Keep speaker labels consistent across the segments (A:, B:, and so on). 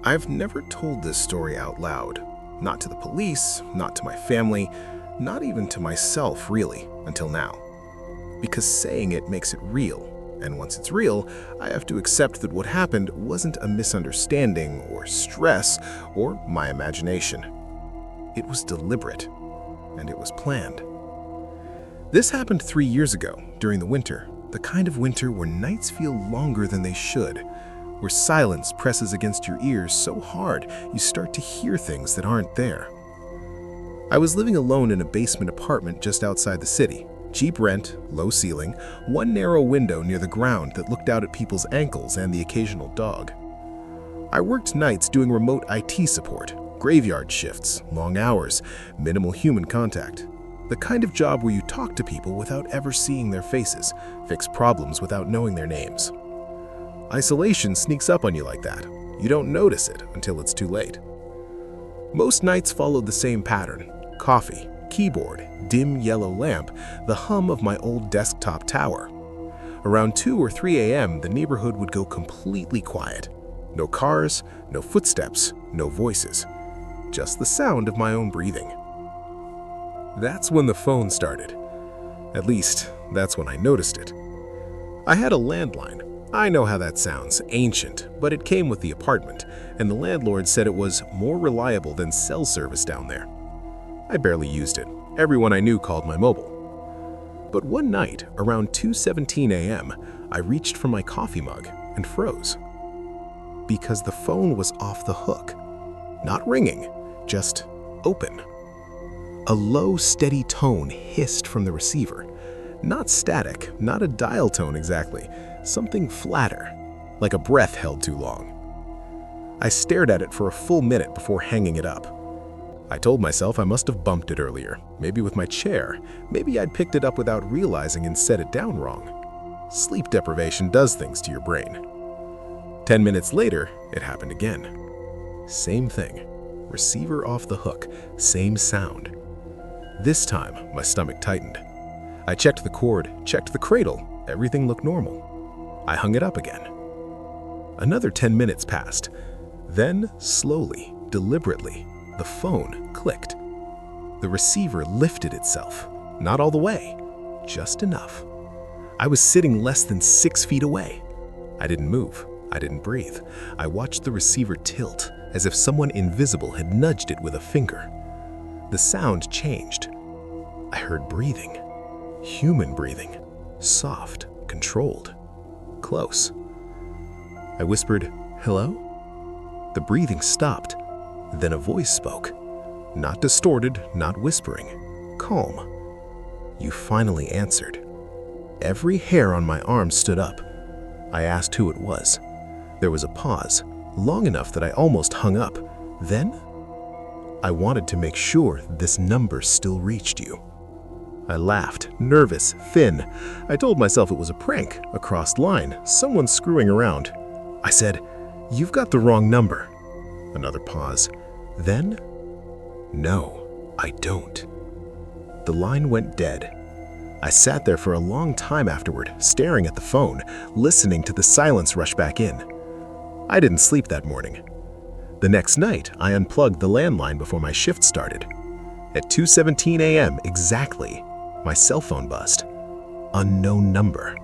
A: I've never told this story out loud. Not to the police, not to my family, not even to myself, really, until now. Because saying it makes it real, and once it's real, I have to accept that what happened wasn't a misunderstanding or stress or my imagination. It was deliberate, and it was planned. This happened 3 years ago, during the winter, the kind of winter where nights feel longer than they should, where silence presses against your ears so hard you start to hear things that aren't there. I was living alone in a basement apartment just outside the city. Cheap rent, low ceiling, one narrow window near the ground that looked out at people's ankles and the occasional dog. I worked nights doing remote IT support, graveyard shifts, long hours, minimal human contact. The kind of job where you talk to people without ever seeing their faces, fix problems without knowing their names. Isolation sneaks up on you like that. You don't notice it until it's too late. Most nights followed the same pattern. Coffee, keyboard, dim yellow lamp, the hum of my old desktop tower. Around 2 or 3 a.m., the neighborhood would go completely quiet. No cars, no footsteps, no voices. Just the sound of my own breathing. That's when the phone started. At least, that's when I noticed it. I had a landline. I know how that sounds, ancient, but it came with the apartment, and the landlord said it was more reliable than cell service down there. I barely used it. Everyone I knew called my mobile. But one night, around 2:17 a.m., I reached for my coffee mug and froze. Because the phone was off the hook. Not ringing, just open. A low, steady tone hissed from the receiver. Not static, not a dial tone exactly, something flatter, like a breath held too long. I stared at it for a full minute before hanging it up. I told myself I must have bumped it earlier, maybe with my chair, maybe I'd picked it up without realizing and set it down wrong. Sleep deprivation does things to your brain. 10 minutes later, it happened again. Same thing. Receiver off the hook, same sound. This time, my stomach tightened. I checked the cord, checked the cradle, everything looked normal. I hung it up again. Another 10 minutes passed. Then, slowly, deliberately, the phone clicked. The receiver lifted itself, not all the way, just enough. I was sitting less than 6 feet away. I didn't move. I didn't breathe. I watched the receiver tilt, as if someone invisible had nudged it with a finger. The sound changed. I heard breathing. Human breathing. Soft, controlled, close. I whispered, "Hello?" The breathing stopped. Then a voice spoke. Not distorted, not whispering. Calm. "You finally answered." Every hair on my arm stood up. I asked who it was. There was a pause, long enough that I almost hung up. Then, "I wanted to make sure this number still reached you." I laughed, nervous, thin. I told myself it was a prank, a crossed line, someone screwing around. I said, "You've got the wrong number." Another pause. Then, "No, I don't." The line went dead. I sat there for a long time afterward, staring at the phone, listening to the silence rush back in. I didn't sleep that morning. The next night, I unplugged the landline before my shift started. At 2:17 a.m. exactly, my cell phone buzzed. Unknown number.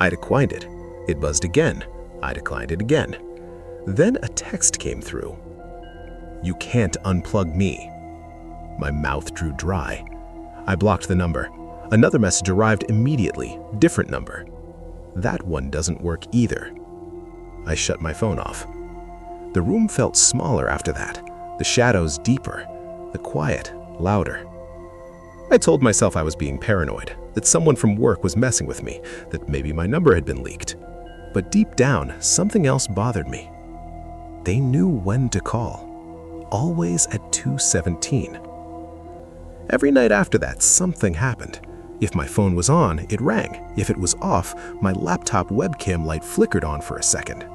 A: I declined it. It buzzed again. I declined it again. Then a text came through. "You can't unplug me." My mouth drew dry. I blocked the number. Another message arrived immediately, different number. That one doesn't work either. I shut my phone off. The room felt smaller after that, the shadows deeper, the quiet louder. I told myself I was being paranoid, that someone from work was messing with me, that maybe my number had been leaked. But deep down, something else bothered me. They knew when to call, always at 2:17. Every night after that, something happened. If my phone was on, it rang. If it was off, my laptop webcam light flickered on for a second.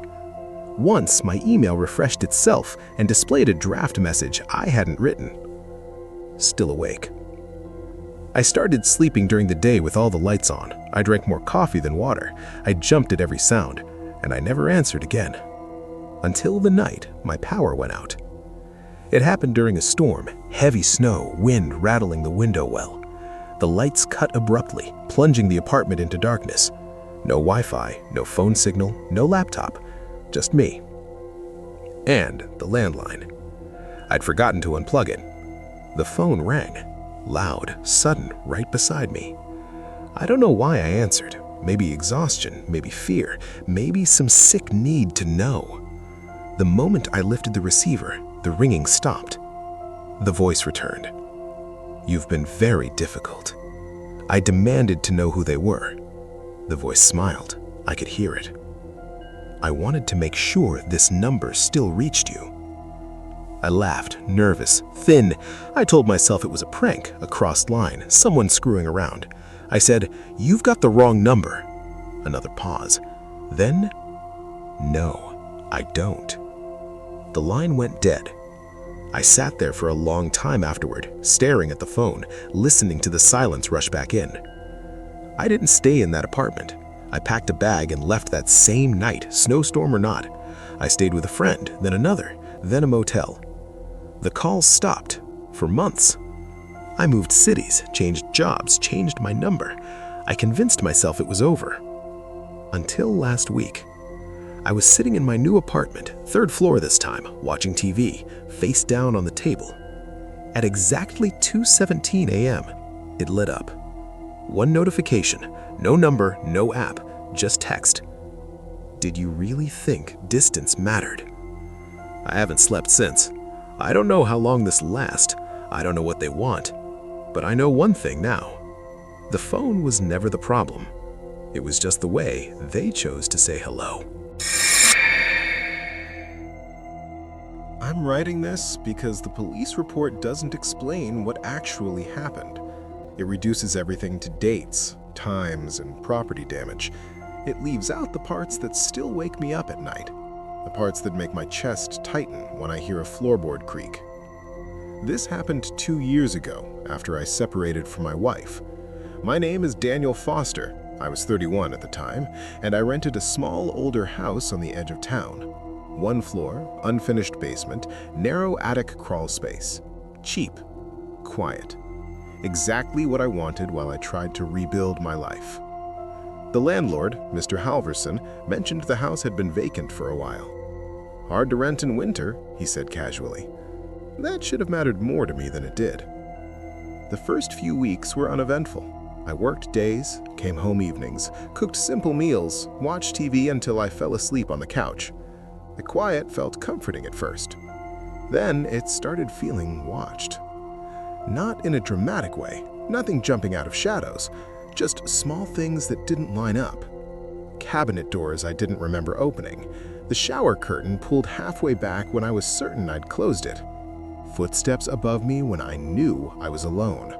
A: Once, my email refreshed itself and displayed a draft message I hadn't written. Still awake. I started sleeping during the day with all the lights on. I drank more coffee than water. I jumped at every sound. and I never answered again. Until the night my power went out. It happened during a storm, heavy snow, wind rattling the window well. The lights cut abruptly, plunging the apartment into darkness. No Wi-Fi, no phone signal, no laptop, just me. And the landline. I'd forgotten to unplug it. The phone rang, loud, sudden, right beside me. I don't know why I answered. Maybe exhaustion, maybe fear, maybe some sick need to know. The moment I lifted the receiver, the ringing stopped. The voice returned. "You've been very difficult." I demanded to know who they were. The voice smiled. I could hear it. "I wanted to make sure this number still reached you." I laughed, nervous, thin. I told myself it was a prank, a crossed line, someone screwing around. I said, "You've got the wrong number." Another pause. Then, "No, I don't." The line went dead. I sat there for a long time afterward, staring at the phone, listening to the silence rush back in. I didn't stay in that apartment. I packed a bag and left that same night, snowstorm or not. I stayed with a friend, then another, then a motel. The calls stopped for months. I moved cities, changed jobs, changed my number. I convinced myself it was over. Until last week. I was sitting in my new apartment, 3rd floor this time, watching TV, face down on the table. At exactly 2:17 a.m., it lit up. One notification, no number, no app, just text. "Did you really think distance mattered?" I haven't slept since. I don't know how long this lasts. I don't know what they want. But I know one thing now. The phone was never the problem. It was just the way they chose to say hello. I'm writing this because the police report doesn't explain what actually happened. It reduces everything to dates, times, and property damage. It leaves out the parts that still wake me up at night, the parts that make my chest tighten when I hear a floorboard creak. This happened 2 years ago, after I separated from my wife. My name is Daniel Foster. I was 31 at the time, and I rented a small, older house on the edge of town. 1 floor, unfinished basement, narrow attic crawl space. Cheap. Quiet. Exactly what I wanted while I tried to rebuild my life. The landlord, Mr. Halverson, mentioned the house had been vacant for a while. "Hard to rent in winter," he said casually. That should have mattered more to me than it did. The first few weeks were uneventful. I worked days, came home evenings, cooked simple meals, watched TV until I fell asleep on the couch. The quiet felt comforting at first. Then it started feeling watched. Not in a dramatic way, nothing jumping out of shadows, just small things that didn't line up. Cabinet doors I didn't remember opening. The shower curtain pulled halfway back when I was certain I'd closed it. Footsteps above me when I knew I was alone.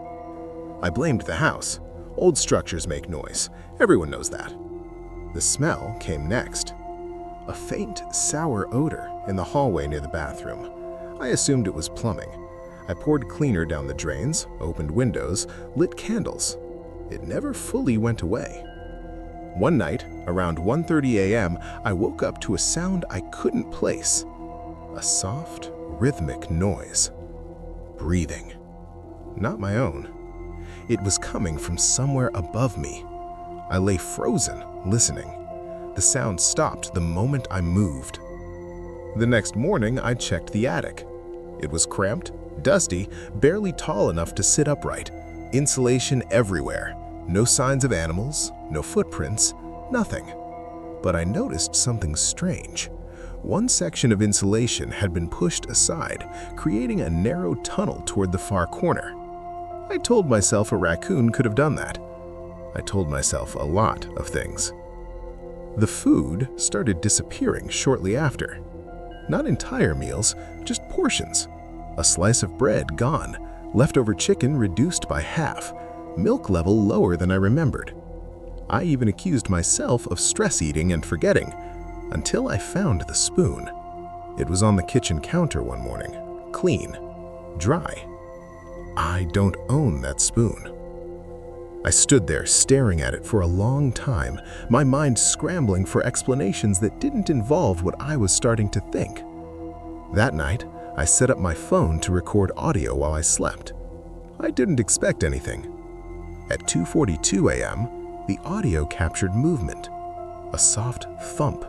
A: I blamed the house. Old structures make noise. Everyone knows that. The smell came next. A faint, sour odor in the hallway near the bathroom. I assumed it was plumbing. I poured cleaner down the drains, opened windows, lit candles. It never fully went away. One night, around 1:30 a.m., I woke up to a sound I couldn't place. A soft, rhythmic noise. Breathing. Not my own. It was coming from somewhere above me. I lay frozen, listening. The sound stopped the moment I moved. The next morning, I checked the attic. It was cramped, dusty, barely tall enough to sit upright. Insulation everywhere. No signs of animals, no footprints, nothing. But I noticed something strange. One section of insulation had been pushed aside, creating a narrow tunnel toward the far corner. I told myself a raccoon could have done that. I told myself a lot of things. The food started disappearing shortly after. Not entire meals, just portions. A slice of bread gone, leftover chicken reduced by half, milk level lower than I remembered. I even accused myself of stress eating and forgetting, until I found the spoon. It was on the kitchen counter one morning, clean, dry. I don't own that spoon. I stood there staring at it for a long time, my mind scrambling for explanations that didn't involve what I was starting to think. That night, I set up my phone to record audio while I slept. I didn't expect anything. At 2:42 a.m., the audio captured movement, a soft thump,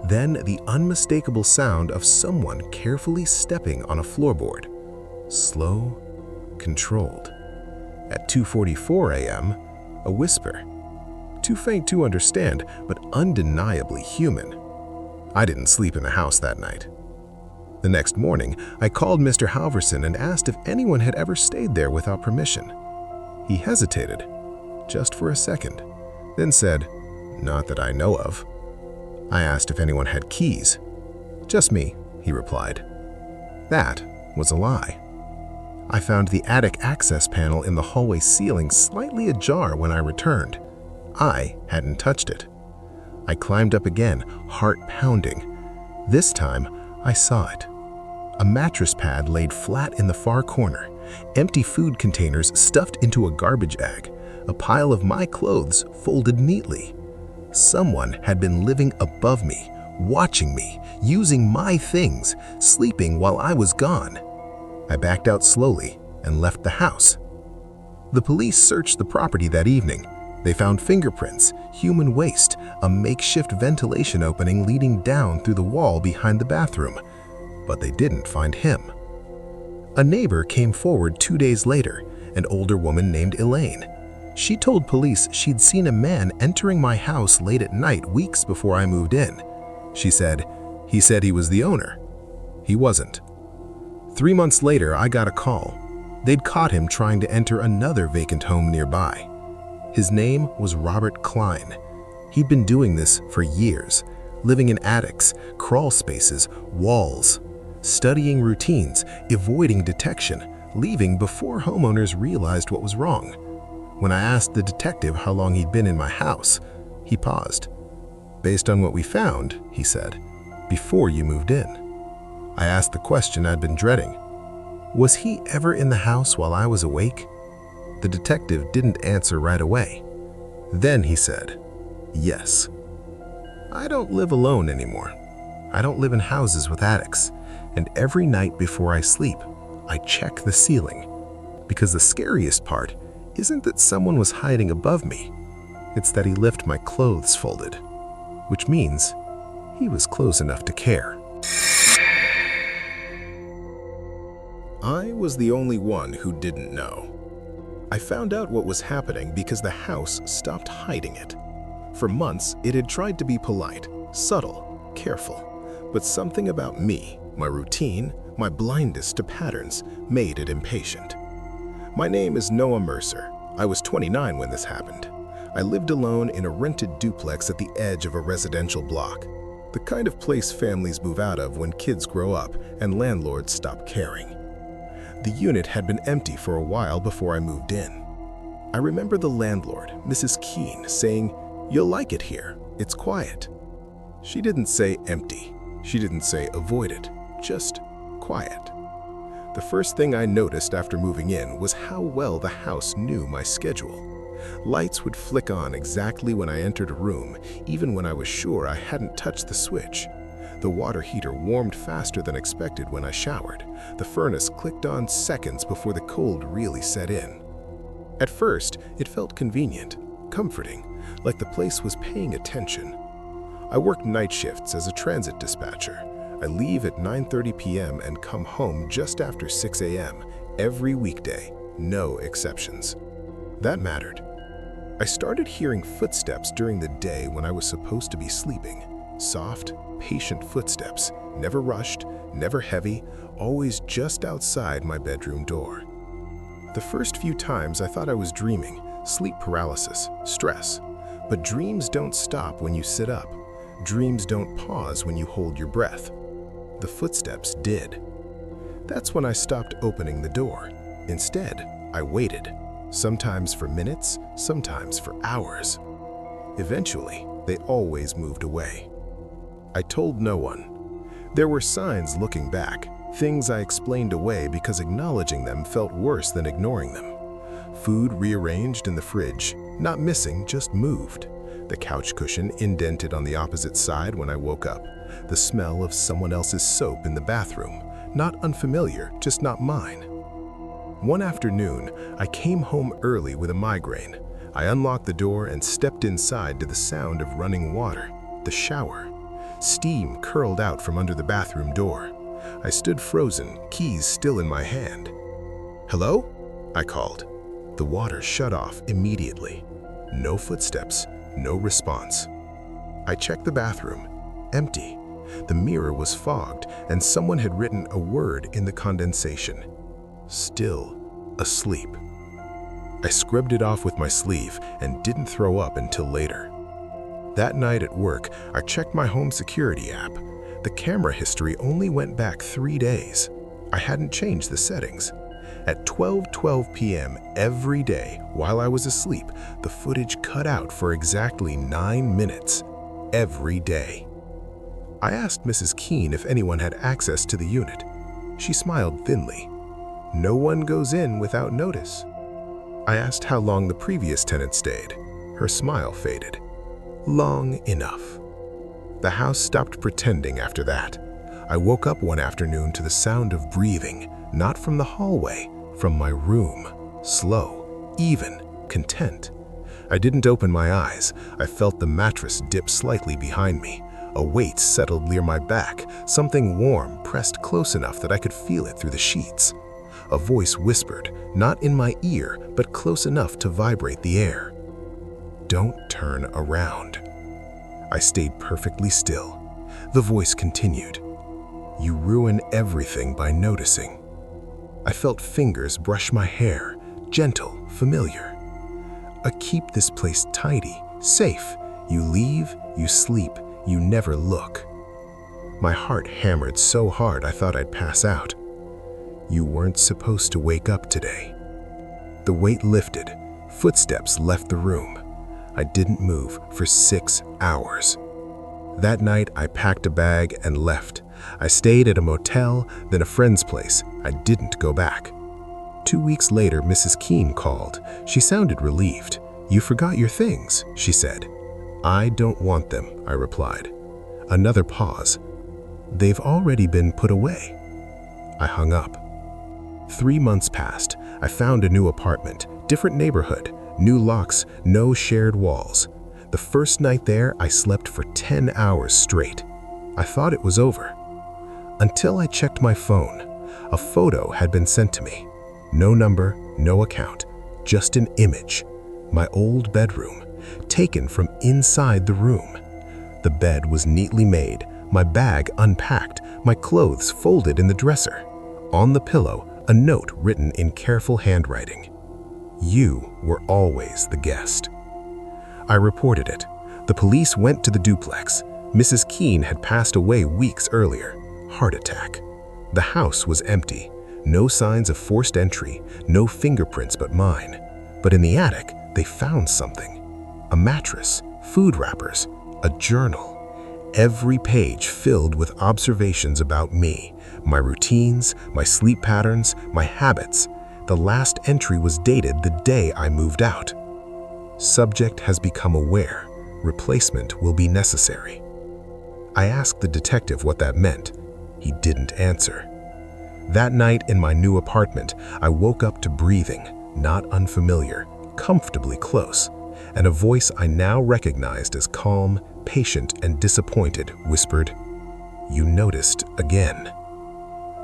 A: then the unmistakable sound of someone carefully stepping on a floorboard. Slow, controlled. At 2:44 a.m., a whisper. Too faint to understand, but undeniably human. I didn't sleep in the house that night. The next morning, I called Mr. Halverson and asked if anyone had ever stayed there without permission. He hesitated, just for a second, then said, "Not that I know of." I asked if anyone had keys. "Just me," he replied. That was a lie. I found the attic access panel in the hallway ceiling slightly ajar when I returned. I hadn't touched it. I climbed up again, heart pounding. This time, I saw it. A mattress pad laid flat in the far corner, empty food containers stuffed into a garbage bag, a pile of my clothes folded neatly. Someone had been living above me, watching me, using my things, sleeping while I was gone. I backed out slowly and left the house. The police searched the property that evening. They found fingerprints, human waste, a makeshift ventilation opening leading down through the wall behind the bathroom. But they didn't find him. A neighbor came forward 2 days later, an older woman named Elaine. She told police she'd seen a man entering my house late at night weeks before I moved in. She said, "He said he was the owner." He wasn't. 3 months later, I got a call. They'd caught him trying to enter another vacant home nearby. His name was Robert Klein. He'd been doing this for years, living in attics, crawl spaces, walls, studying routines, avoiding detection, leaving before homeowners realized what was wrong. When I asked the detective how long he'd been in my house, he paused. "Based on what we found," he said, "before you moved in." I asked the question I'd been dreading. Was he ever in the house while I was awake? The detective didn't answer right away. Then he said, "Yes." I don't live alone anymore. I don't live in houses with attics, and every night before I sleep, I check the ceiling. Because the scariest part isn't that someone was hiding above me, it's that he left my clothes folded, which means he was close enough to care. I was the only one who didn't know. I found out what was happening because the house stopped hiding it. For months, it had tried to be polite, subtle, careful, but something about me, my routine, my blindness to patterns, made it impatient. My name is Noah Mercer. I was 29 when this happened. I lived alone in a rented duplex at the edge of a residential block, the kind of place families move out of when kids grow up and landlords stop caring. The unit had been empty for a while before I moved in. I remember the landlord, Mrs. Keene, saying, "You'll like it here. It's quiet." She didn't say empty. She didn't say avoided, just quiet. The first thing I noticed after moving in was how well the house knew my schedule. Lights would flick on exactly when I entered a room, even when I was sure I hadn't touched the switch. The water heater warmed faster than expected when I showered. The furnace clicked on seconds before the cold really set in. At first, it felt convenient, comforting, like the place was paying attention. I worked night shifts as a transit dispatcher. I leave at 9:30 p.m. and come home just after 6 a.m. every weekday, no exceptions. That mattered. I started hearing footsteps during the day when I was supposed to be sleeping. Soft, patient footsteps, never rushed, never heavy, always just outside my bedroom door. The first few times I thought I was dreaming, sleep paralysis, stress. But dreams don't stop when you sit up. Dreams don't pause when you hold your breath. The footsteps did. That's when I stopped opening the door. Instead, I waited, sometimes for minutes, sometimes for hours. Eventually, they always moved away. I told no one. There were signs looking back, things I explained away because acknowledging them felt worse than ignoring them. Food rearranged in the fridge, not missing, just moved. The couch cushion indented on the opposite side when I woke up. The smell of someone else's soap in the bathroom. Not unfamiliar, just not mine. One afternoon, I came home early with a migraine. I unlocked the door and stepped inside to the sound of running water. The shower. Steam curled out from under the bathroom door. I stood frozen, keys still in my hand. "Hello?" I called. The water shut off immediately. No footsteps, no response. I checked the bathroom. Empty. The mirror was fogged, and someone had written a word in the condensation. Still asleep. I scrubbed it off with my sleeve and didn't throw up until later. That night at work, I checked my home security app. The camera history only went back 3 days. I hadn't changed the settings. At 12:12 p.m. every day, while I was asleep, the footage cut out for exactly 9 minutes. Every day. I asked Mrs. Keene if anyone had access to the unit. She smiled thinly. No one goes in without notice. I asked how long the previous tenant stayed. Her smile faded. Long enough. The house stopped pretending after that. I woke up one afternoon to the sound of breathing, not from the hallway, from my room. Slow, even, content. I didn't open my eyes. I felt the mattress dip slightly behind me. A weight settled near my back, something warm pressed close enough that I could feel it through the sheets. A voice whispered, not in my ear, but close enough to vibrate the air. "Don't turn around." I stayed perfectly still. The voice continued. "You ruin everything by noticing." I felt fingers brush my hair, gentle, familiar. I keep this place tidy, safe. You leave, you sleep, you never look. My heart hammered so hard I thought I'd pass out. You weren't supposed to wake up today. The weight lifted. Footsteps left the room. I didn't move for 6 hours. That night, I packed a bag and left. I stayed at a motel, then a friend's place. I didn't go back. 2 weeks later, Mrs. Keene called. She sounded relieved. "You forgot your things," she said. "I don't want them," I replied. Another pause. "They've already been put away." I hung up. 3 months passed. I found a new apartment, different neighborhood, new locks, no shared walls. The first night there, I slept for 10 hours straight. I thought it was over. Until I checked my phone. A photo had been sent to me. No number, no account, just an image. My old bedroom, taken from inside the room. The bed was neatly made, my bag unpacked, my clothes folded in the dresser. On the pillow, a note written in careful handwriting. You were always the guest. I reported it. The police went to the duplex. Mrs. Keene had passed away weeks earlier. Heart attack. The house was empty. No signs of forced entry, no fingerprints but mine. But in the attic, they found something. A mattress, food wrappers, a journal. Every page filled with observations about me, my routines, my sleep patterns, my habits. The last entry was dated the day I moved out. Subject has become aware. Replacement will be necessary. I asked the detective what that meant. He didn't answer. That night in my new apartment, I woke up to breathing, not unfamiliar, comfortably close, and a voice I now recognized as calm, patient, and disappointed whispered, "You noticed again."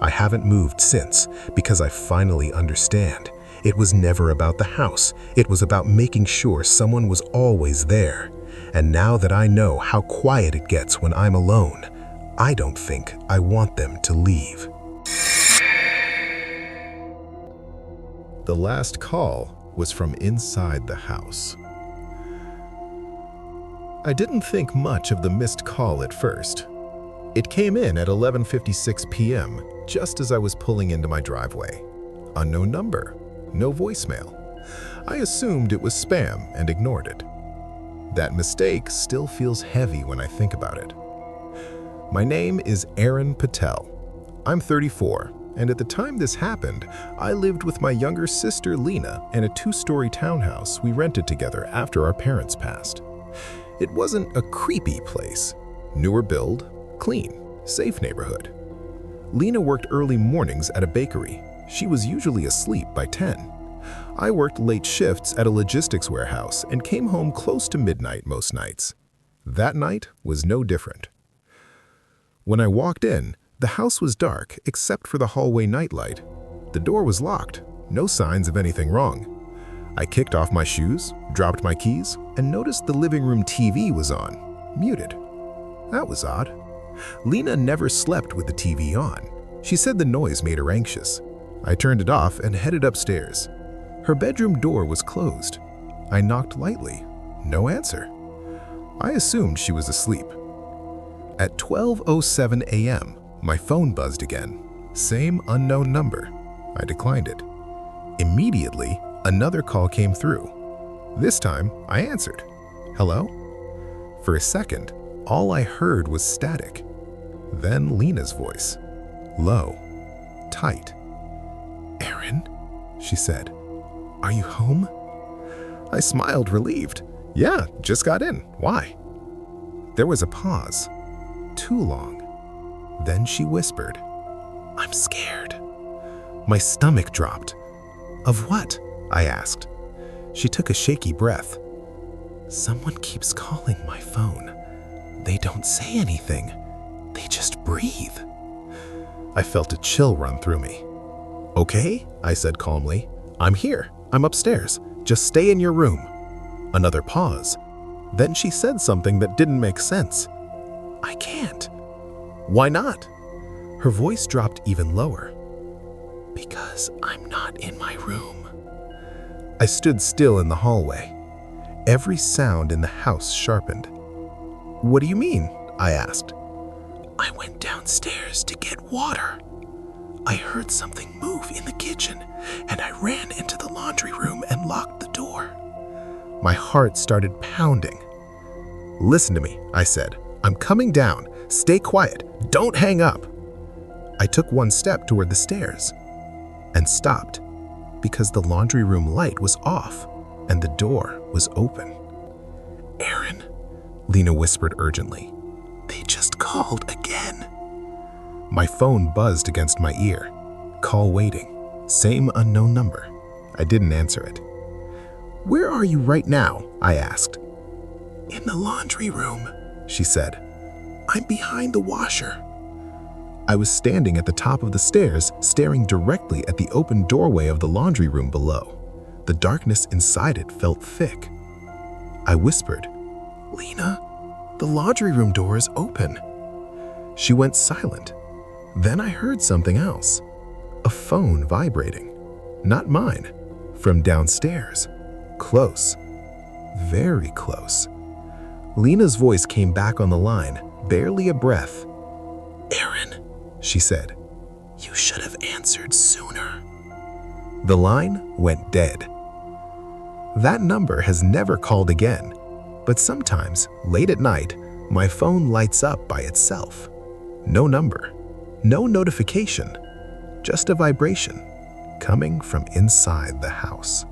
A: I haven't moved since because I finally understand. It was never about the house. It was about making sure someone was always there. And now that I know how quiet it gets when I'm alone, I don't think I want them to leave. The last call was from inside the house. I didn't think much of the missed call at first. It came in at 11:56 p.m., just as I was pulling into my driveway. Unknown number, no voicemail. I assumed it was spam and ignored it. That mistake still feels heavy when I think about it. My name is Aaron Patel. I'm 34, and at the time this happened, I lived with my younger sister Lena in a 2-story townhouse we rented together after our parents passed. It wasn't a creepy place. Newer build, clean, safe neighborhood. Lena worked early mornings at a bakery. She was usually asleep by 10. I worked late shifts at a logistics warehouse and came home close to midnight most nights. That night was no different. When I walked in, the house was dark except for the hallway nightlight. The door was locked, no signs of anything wrong. I kicked off my shoes, dropped my keys, and noticed the living room TV was on, muted. That was odd. Lena never slept with the TV on. She said the noise made her anxious. I turned it off and headed upstairs. Her bedroom door was closed. I knocked lightly. No answer. I assumed she was asleep. At 12:07 a.m., my phone buzzed again. Same unknown number. I declined it. Immediately, another call came through. This time, I answered. Hello? For a second, all I heard was static. Then Lena's voice. Low. Tight. Aaron? She said. Are you home? I smiled, relieved. Yeah, just got in. Why? There was a pause. Too long. Then she whispered, I'm scared. My stomach dropped. Of what? I asked. She took a shaky breath. Someone keeps calling my phone. They don't say anything. They just breathe. I felt a chill run through me. Okay, I said calmly. I'm here. I'm upstairs. Just stay in your room. Another pause. Then she said something that didn't make sense. I can't. Why not? Her voice dropped even lower. Because I'm not in my room. I stood still in the hallway. Every sound in the house sharpened. What do you mean? I asked. I went downstairs to get water. I heard something move in the kitchen, and I ran into the laundry room and locked the door. My heart started pounding. Listen to me, I said. I'm coming down. Stay quiet. Don't hang up. I took one step toward the stairs and stopped because the laundry room light was off and the door was open. Aaron, Lena whispered urgently. They just called again. My phone buzzed against my ear. Call waiting. Same unknown number. I didn't answer it. Where are you right now? I asked. In the laundry room, she said. I'm behind the washer. I was standing at the top of the stairs, staring directly at the open doorway of the laundry room below. The darkness inside it felt thick. I whispered, Lena, the laundry room door is open. She went silent. Then I heard something else. A phone vibrating. Not mine. From downstairs. Close. Very close. Lena's voice came back on the line, barely a breath. Aaron, she said, you should have answered sooner. The line went dead. That number has never called again, but sometimes, late at night, my phone lights up by itself. No number, no notification, just a vibration coming from inside the house.